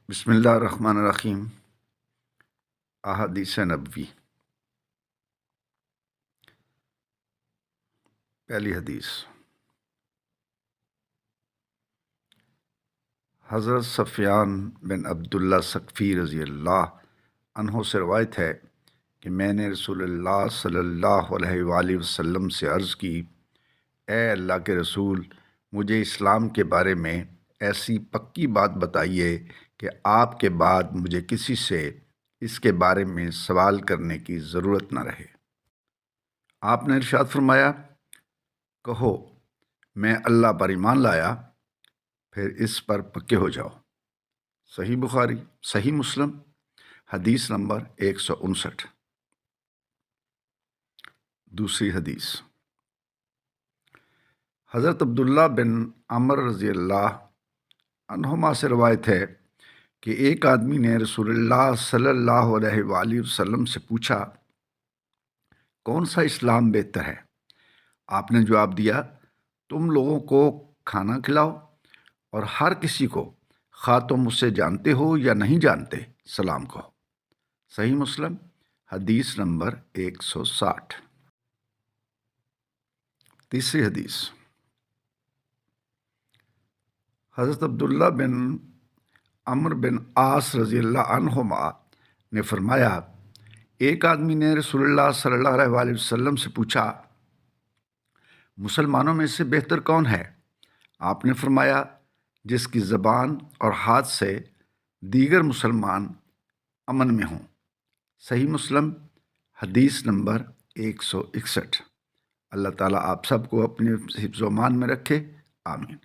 بسم اللہ الرحمن الرحیم۔ احادیث نبوی۔ پہلی حدیث حضرت سفیان بن عبداللہ ثقفی رضی اللہ عنہ سے روایت ہے کہ میں نے رسول اللہ صلی اللہ علیہ وآلہ وسلم سے عرض کی، اے اللہ کے رسول، مجھے اسلام کے بارے میں ایسی پکی بات بتائیے کہ آپ کے بعد مجھے کسی سے اس کے بارے میں سوال کرنے کی ضرورت نہ رہے۔ آپ نے ارشاد فرمایا، کہو میں اللہ پر ایمان لایا، پھر اس پر پکے ہو جاؤ۔ صحیح بخاری، صحیح مسلم، حدیث نمبر 159۔ دوسری حدیث حضرت عبداللہ بن عمر رضی اللہ عنہما سے روایت ہے کہ ایک آدمی نے رسول اللہ صلی اللہ علیہ وآلہ وسلم سے پوچھا، کون سا اسلام بہتر ہے؟ آپ نے جواب دیا، تم لوگوں کو کھانا کھلاؤ اور ہر کسی کو، خواہ تم اسے جانتے ہو یا نہیں جانتے، سلام کہو۔ صحیح مسلم، حدیث نمبر 160۔ تیسری حدیث حضرت عبداللہ بن عمر بن عاص رضی اللہ عنہما نے فرمایا، ایک آدمی نے رسول اللہ صلی اللہ علیہ وآلہ وسلم سے پوچھا، مسلمانوں میں سے بہتر کون ہے؟ آپ نے فرمایا، جس کی زبان اور ہاتھ سے دیگر مسلمان امن میں ہوں۔ صحیح مسلم، حدیث نمبر 161۔ اللہ تعالیٰ آپ سب کو اپنے حفظ و امان میں رکھے، آمین۔